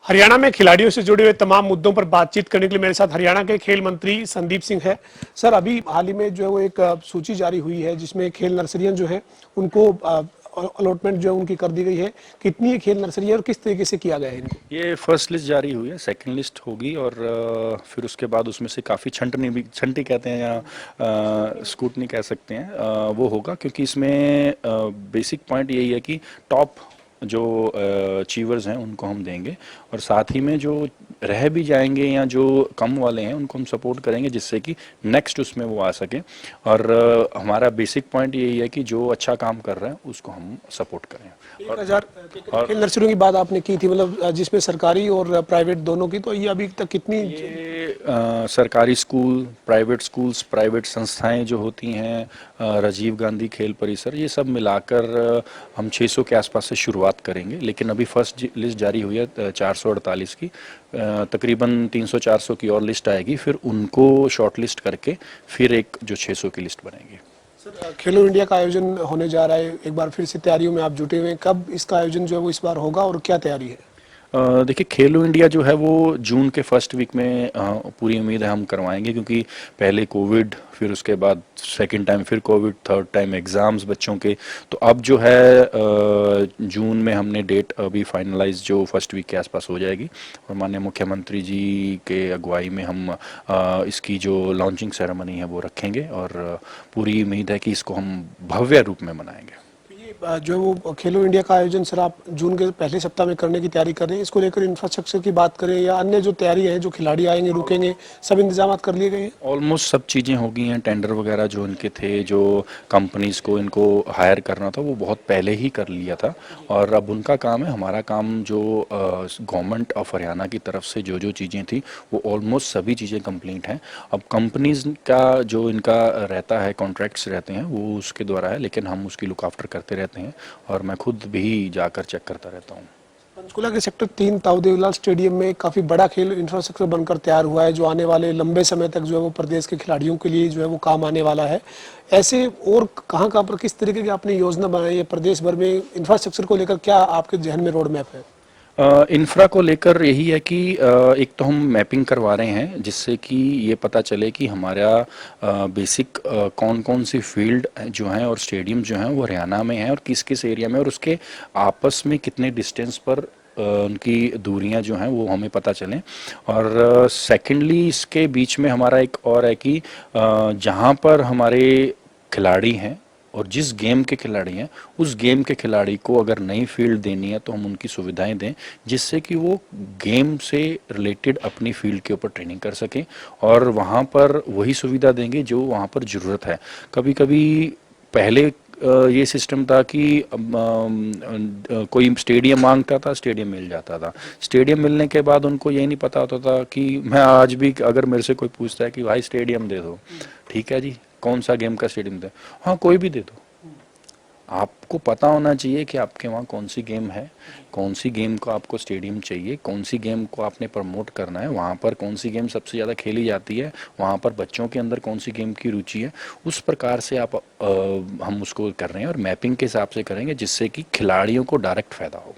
हरियाणा में खिलाड़ियों से जुड़े हुए तमाम मुद्दों पर बातचीत करने के लिए मेरे साथ हरियाणा के खेल मंत्री संदीप सिंह है। सर, अभी हाल ही में जो है वो एक सूची जारी हुई है जिसमें खेल नर्सरियां जो हैं उनको अलॉटमेंट जो है उनकी कर दी गई है। कितनी ये खेल नर्सरियां और किस तरीके से किया गया है इनको? ये फर्स्ट लिस्ट जारी हुई है, सेकंड लिस्ट होगी और फिर उसके बाद उसमें से काफ़ी छंटनी भी, छंटी कहते हैं या स्कूटनी कह सकते हैं, वो होगा क्योंकि इसमें बेसिक पॉइंट यही है कि टॉप जो अचीवर्स हैं उनको हम देंगे और साथ ही में जो रह भी जाएंगे या जो कम वाले हैं उनको हम सपोर्ट करेंगे जिससे कि नेक्स्ट उसमें वो आ सके। और हमारा बेसिक पॉइंट यही है कि जो अच्छा काम कर रहे हैं उसको हम सपोर्ट करें। 1000 खेल नर्सरियों की बात आपने की थी, मतलब जिसमें सरकारी और प्राइवेट दोनों की, तो ये अभी तक कितनी? ये सरकारी स्कूल, प्राइवेट स्कूल्स, प्राइवेट संस्थाएं जो होती हैं, राजीव गांधी खेल परिसर, ये सब मिलाकर हम 600 के आसपास से शुरुआत करेंगे। लेकिन अभी फर्स्ट लिस्ट जारी हुई है 448 की, तकरीबन 300-400 की और लिस्ट आएगी, फिर उनको शॉर्ट लिस्ट करके फिर एक जो 600 की लिस्ट बनेगी। सर, खेलो इंडिया का आयोजन होने जा रहा है, एक बार फिर से तैयारियों में आप जुटे हुए हैं। कब इसका आयोजन जो है वो इस बार होगा और क्या तैयारी है? देखिए, खेलो इंडिया जो है वो जून के फर्स्ट वीक में पूरी उम्मीद है हम करवाएंगे क्योंकि पहले कोविड, फिर उसके बाद सेकंड टाइम फिर कोविड, थर्ड टाइम एग्ज़ाम्स बच्चों के। तो अब जो है जून में हमने डेट अभी फाइनलाइज जो फर्स्ट वीक के आसपास हो जाएगी और माननीय मुख्यमंत्री जी के अगुवाई में हम इसकी जो लॉन्चिंग सेरेमनी है वो रखेंगे और पूरी उम्मीद है कि इसको हम भव्य रूप में मनाएंगे। जो है वो खेलो इंडिया का आयोजन सर आप जून के पहले सप्ताह में करने की तैयारी कर रहे हैं। इसको लेकर इंफ्रास्ट्रक्चर की बात करें या अन्य जो तैयारी है, जो खिलाड़ी आएंगे रुकेंगे, सब इंतजाम कर लिए गए हैं? ऑलमोस्ट सब चीज़ें हो गई हैं। टेंडर वगैरह जो इनके थे, जो कंपनीज को इनको हायर करना था वो बहुत पहले ही कर लिया था और अब उनका काम है। हमारा काम जो गवर्नमेंट ऑफ हरियाणा की तरफ से जो जो चीज़ें थी वो ऑलमोस्ट सभी चीज़ें कंप्लीट हैं। अब कंपनीज का जो इनका रहता है, कॉन्ट्रैक्ट्स रहते हैं, वो उसके द्वारा है, लेकिन हम उसकी लुक आफ्टर करते रहते हैं और मैं खुद भी जाकर चेक करता रहता हूँ। पंचकुला के सेक्टर 3 ताऊ देवीलाल स्टेडियम में काफी बड़ा खेल इंफ्रास्ट्रक्चर बनकर तैयार हुआ है, जो आने वाले लंबे समय तक जो है वो प्रदेश के खिलाड़ियों के लिए जो है वो काम आने वाला है। ऐसे और कहाँ कहाँ पर किस तरीके की आपने योजना बनाई है प्रदेश भर में इंफ्रास्ट्रक्चर को लेकर? क्या आपके जहन में रोड मैप है? इंफ्रा को लेकर यही है कि एक तो हम मैपिंग करवा रहे हैं जिससे कि ये पता चले कि हमारा बेसिक कौन कौन सी फील्ड जो हैं और स्टेडियम जो हैं वो हरियाणा में हैं और किस किस एरिया में, और उसके आपस में कितने डिस्टेंस पर उनकी दूरियां जो हैं वो हमें पता चलें। और सेकेंडली इसके बीच में हमारा एक और है कि जहाँ पर हमारे खिलाड़ी हैं और जिस गेम के खिलाड़ी हैं उस गेम के खिलाड़ी को अगर नई फील्ड देनी है तो हम उनकी सुविधाएं दें जिससे कि वो गेम से रिलेटेड अपनी फील्ड के ऊपर ट्रेनिंग कर सकें और वहाँ पर वही सुविधा देंगे जो वहाँ पर ज़रूरत है। कभी कभी पहले ये सिस्टम था कि कोई स्टेडियम मांगता था, स्टेडियम मिल जाता था। स्टेडियम मिलने के बाद उनको ये नहीं पता होता था कि मैं आज भी अगर मेरे से कोई पूछता है कि भाई स्टेडियम दे दो, ठीक है जी, कौन सा गेम का स्टेडियम दे, हाँ कोई भी दे दो। आपको पता होना चाहिए कि आपके वहाँ कौन सी गेम है, कौन सी गेम को आपको स्टेडियम चाहिए, कौन सी गेम को आपने प्रमोट करना है, वहाँ पर कौन सी गेम सबसे ज़्यादा खेली जाती है, वहाँ पर बच्चों के अंदर कौन सी गेम की रुचि है। उस प्रकार से आप हम उसको कर रहे हैं और मैपिंग के हिसाब से करेंगे जिससे कि खिलाड़ियों को डायरेक्ट फ़ायदा हो।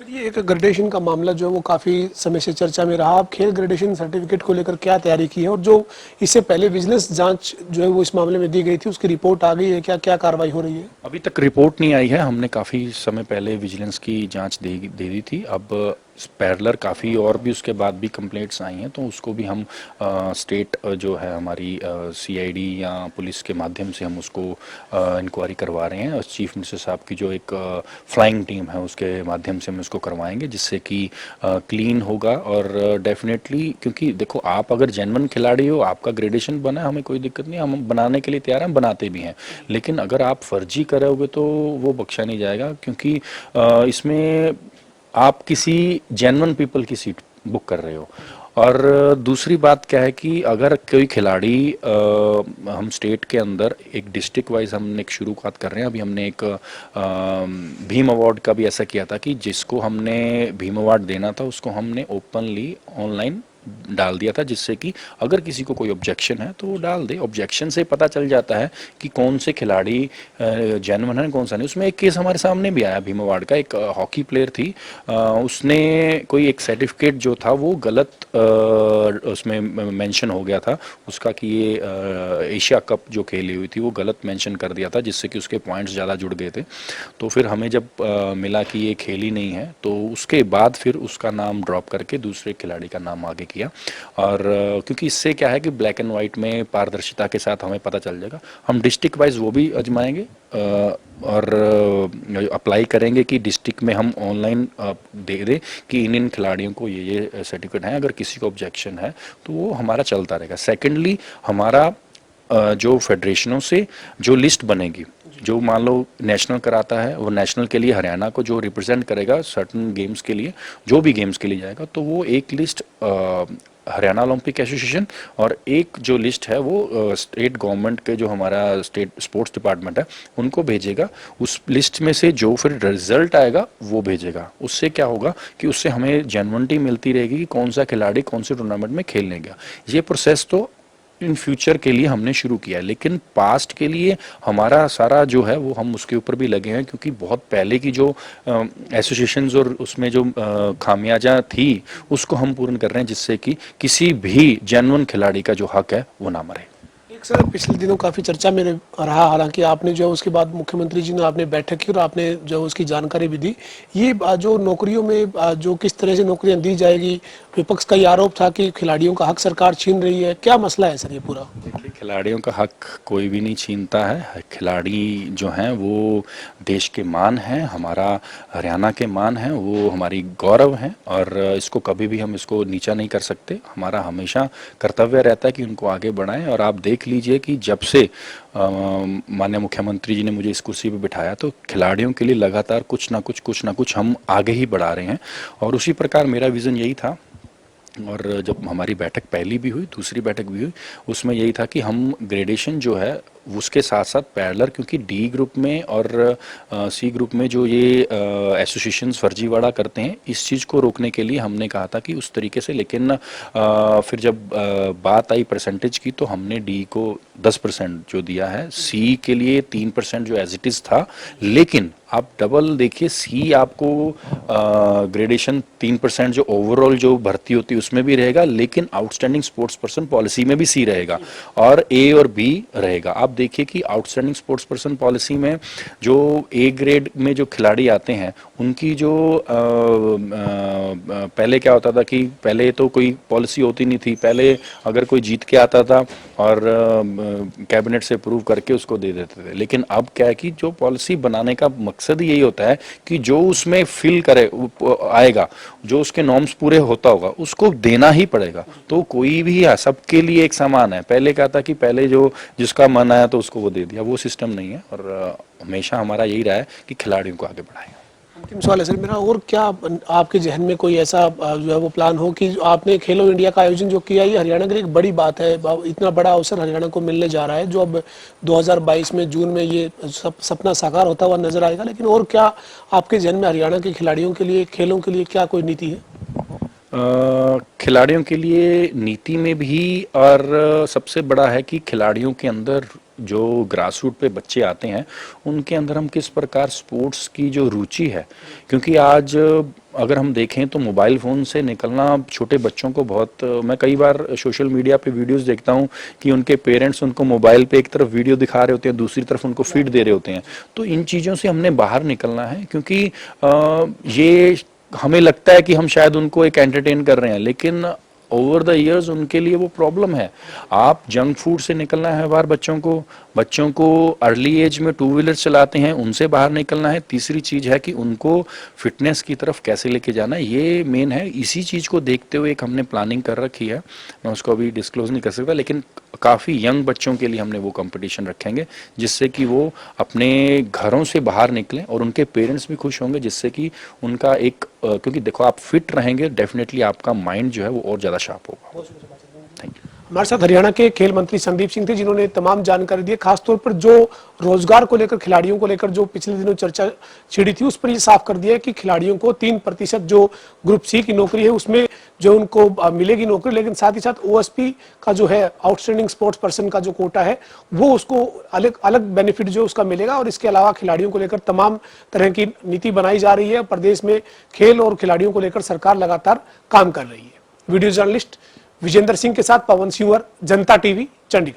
सर, ये एक ग्रेडेशन का मामला जो है वो काफ़ी समय से चर्चा में रहा। आप खेल ग्रेडेशन सर्टिफिकेट को लेकर क्या तैयारी की है और जो इससे पहले विजिलेंस जांच जो है वो इस मामले में दी गई थी उसकी रिपोर्ट आ गई है? क्या क्या कार्रवाई हो रही है? अभी तक रिपोर्ट नहीं आई है। हमने काफ़ी समय पहले विजिलेंस की जांच दे दी थी। अब पैरेलल काफ़ी और भी उसके बाद भी कंप्लेंट्स आई हैं तो उसको भी हम स्टेट जो है हमारी सीआईडी या पुलिस के माध्यम से हम उसको इंक्वायरी करवा रहे हैं और चीफ मिनिस्टर साहब की जो एक फ्लाइंग टीम है उसके माध्यम से हम इसको करवाएंगे जिससे कि क्लीन होगा। और डेफिनेटली, क्योंकि देखो, आप अगर जेन्युइन खिलाड़ी हो, आपका ग्रेडेशन बना, हमें कोई दिक्कत नहीं, हम बनाने के लिए तैयार हैं, हम बनाते भी हैं। लेकिन अगर आप फर्जी करोगे तो वो बख्शा नहीं जाएगा क्योंकि इसमें आप किसी जेन्युइन पीपल की सीट बुक कर रहे हो। और दूसरी बात क्या है कि अगर कोई खिलाड़ी हम स्टेट के अंदर एक डिस्ट्रिक्ट वाइज हमने एक शुरुआत कर रहे हैं। अभी हमने एक भीम अवार्ड का भी ऐसा किया था कि जिसको हमने भीम अवार्ड देना था उसको हमने ओपनली ऑनलाइन डाल दिया था, जिससे कि अगर किसी को कोई ऑब्जेक्शन है तो वो डाल दे। ऑब्जेक्शन से पता चल जाता है कि कौन से खिलाड़ी जेन्युइन है कौन सा नहीं। उसमें एक केस हमारे सामने भी आया भीमावाड़ का, एक हॉकी प्लेयर थी, उसने कोई एक सर्टिफिकेट जो था वो गलत उसमें मेंशन हो गया था उसका कि ये एशिया कप जो खेली हुई थी वो गलत मेंशन कर दिया था, जिससे कि उसके पॉइंट्स ज़्यादा जुड़ गए थे। तो फिर हमें जब मिला कि ये खेली नहीं है तो उसके बाद फिर उसका नाम ड्रॉप करके दूसरे खिलाड़ी का नाम आगे किया। और क्योंकि इससे क्या है कि ब्लैक एंड वाइट में पारदर्शिता के साथ हमें पता चल जाएगा। हम डिस्ट्रिक्ट वाइज वो भी आजमाएंगे और अप्लाई करेंगे कि डिस्ट्रिक्ट में हम ऑनलाइन दे दें कि इन खिलाड़ियों को ये सर्टिफिकेट है। अगर किसी को ऑब्जेक्शन है तो वो हमारा चलता रहेगा। सेकेंडली, हमारा जो फेडरेशनों से जो लिस्ट बनेगी, जो मान लो नेशनल कराता है वो नेशनल के लिए हरियाणा को जो रिप्रेजेंट करेगा सर्टन गेम्स के लिए, जो भी गेम्स के लिए जाएगा, तो वो एक लिस्ट हरियाणा ओलंपिक एसोसिएशन और एक जो लिस्ट है वो स्टेट गवर्नमेंट के जो हमारा स्टेट स्पोर्ट्स डिपार्टमेंट है उनको भेजेगा। उस लिस्ट में से जो फिर रिजल्ट आएगा वो भेजेगा। उससे क्या होगा कि उससे हमें जेन्युइनिटी मिलती रहेगी कि कौन सा खिलाड़ी कौन से टूर्नामेंट में खेलने गया। ये प्रोसेस तो इन फ्यूचर के लिए हमने शुरू किया है, लेकिन पास्ट के लिए हमारा सारा जो है वो हम उसके ऊपर भी लगे हैं, क्योंकि बहुत पहले की जो एसोसिएशंस और उसमें जो खामियाजा थी उसको हम पूर्ण कर रहे हैं, जिससे कि किसी भी जेन्युइन खिलाड़ी का जो हक है वो ना मरे। एक सर, पिछले दिनों काफ़ी चर्चा में रहा, हालांकि आपने जो है उसके बाद मुख्यमंत्री जी ने आपने बैठक की और आपने जो है उसकी जानकारी भी दी। ये जो नौकरियों में जो किस तरह से नौकरियां दी जाएगी, विपक्ष का ये आरोप था कि खिलाड़ियों का हक सरकार छीन रही है, क्या मसला है सर ये पूरा? देखिए, खिलाड़ियों का हक कोई भी नहीं छीनता है। खिलाड़ी जो हैं वो देश के मान हैं, हमारा हरियाणा के मान हैं, वो हमारी गौरव हैं और इसको कभी भी हम इसको नीचा नहीं कर सकते। हमारा हमेशा कर्तव्य रहता है कि उनको आगे बढ़ाएं। और आप देख लीजिए कि जब से माननीय मुख्यमंत्री जी ने मुझे इस कुर्सी पे बिठाया तो खिलाड़ियों के लिए लगातार कुछ ना कुछ हम आगे ही बढ़ा रहे हैं। और उसी प्रकार मेरा विज़न यही था। और जब हमारी बैठक पहली भी हुई, दूसरी बैठक भी हुई, उसमें यही था कि हम ग्रेडेशन जो है उसके साथ साथ पैरेलल, क्योंकि डी ग्रुप में और सी ग्रुप में जो ये एसोसिएशंस फर्जीवाड़ा करते हैं, इस चीज़ को रोकने के लिए हमने कहा था कि उस तरीके से। लेकिन फिर जब बात आई परसेंटेज की तो हमने डी को 10% जो दिया है, सी के लिए 3% जो एज इट इज़ था। लेकिन आप डबल देखिए, सी आपको ग्रेडेशन 3% जो ओवरऑल जो भर्ती होती है उसमें भी रहेगा, लेकिन आउटस्टैंडिंग स्पोर्ट्स पर्सन पॉलिसी में भी सी रहेगा और ए और बी रहेगा। आप देखिए कि आउटस्टैंडिंग स्पोर्ट्स पर्सन पॉलिसी में जो ए ग्रेड में जो खिलाड़ी आते हैं उनकी जो पहले क्या होता था कि पहले तो कोई पॉलिसी होती नहीं थी। पहले अगर कोई जीत के आता था और कैबिनेट से अप्रूव करके उसको दे देते थे। लेकिन अब क्या है कि जो पॉलिसी बनाने का मकसद ही यही होता है कि जो उसमें फिल करे आएगा, जो उसके नॉर्म्स पूरे होता होगा उसको देना ही पड़ेगा। तो कोई भी सबके लिए एक समान है। पहले क्या था कि पहले जो जिसका मन आया तो उसको वो दे दिया, वो सिस्टम नहीं है। और हमेशा हमारा यही रहा है कि खिलाड़ियों को आगे बढ़ाएं। अंतिम सवाल है सर मेरा, और क्या आपके जहन में कोई ऐसा जो है वो प्लान हो कि आपने खेलो इंडिया का आयोजन जो किया, ये हरियाणा के लिए एक बड़ी बात है, इतना बड़ा अवसर हरियाणा को मिलने जा रहा है, जो अब 2022 में जून में ये सपना साकार होता हुआ नजर आएगा। लेकिन और क्या आपके जहन में हरियाणा के खिलाड़ियों के लिए, खेलों के लिए क्या कोई नीति है? खिलाड़ियों के लिए नीति में भी, और सबसे बड़ा है कि खिलाड़ियों के अंदर जो ग्रास रूट पे बच्चे आते हैं उनके अंदर हम किस प्रकार स्पोर्ट्स की जो रुचि है, क्योंकि आज अगर हम देखें तो मोबाइल फ़ोन से निकलना छोटे बच्चों को बहुत, मैं कई बार सोशल मीडिया पे वीडियोस देखता हूं कि उनके पेरेंट्स उनको मोबाइल पे एक तरफ वीडियो दिखा रहे होते हैं, दूसरी तरफ उनको फीड दे रहे होते हैं। तो इन चीज़ों से हमने बाहर निकलना है, क्योंकि ये हमें लगता है कि हम शायद उनको एक एंटरटेन कर रहे हैं, लेकिन ओवर द इयर्स उनके लिए वो प्रॉब्लम है। आप जंक फूड से निकलना है बाहर बच्चों को अर्ली एज में टू व्हीलर चलाते हैं उनसे बाहर निकलना है। तीसरी चीज़ है कि उनको फिटनेस की तरफ कैसे लेके जाना है, ये मेन है। इसी चीज़ को देखते हुए एक हमने प्लानिंग कर रखी है, मैं उसको अभी डिस्क्लोज नहीं कर सकता, लेकिन काफ़ी यंग बच्चों के लिए हमने वो कंपटीशन रखेंगे जिससे कि वो अपने घरों से बाहर निकलें और उनके पेरेंट्स भी खुश होंगे, जिससे कि उनका एक क्योंकि देखो आप फिट रहेंगे डेफिनेटली आपका माइंड जो है वो और ज़्यादा शार्प होगा। Thank you. हमारे साथ हरियाणा के खेल मंत्री संदीप सिंह थे, जिन्होंने तमाम जानकारी दी। खासतौर पर जो रोजगार को लेकर, खिलाड़ियों को लेकर जो पिछले दिनों चर्चा छिड़ी थी, उस पर ये साफ कर दिया है कि खिलाड़ियों को 3% जो ग्रुप सी की नौकरी है उसमें जो उनको मिलेगी नौकरी, लेकिन साथ ही साथ ओएसपी का जो है, आउटस्टैंडिंग स्पोर्ट्स पर्सन का जो कोटा है, वो उसको अलग अलग बेनिफिट जो उसका मिलेगा। और इसके अलावा खिलाड़ियों को लेकर तमाम तरह की नीति बनाई जा रही है। प्रदेश में खेल और खिलाड़ियों को लेकर सरकार लगातार काम कर रही है। वीडियो जर्नलिस्ट विजेंद्र सिंह के साथ पवन सिंह, जनता टीवी, चंडीगढ़।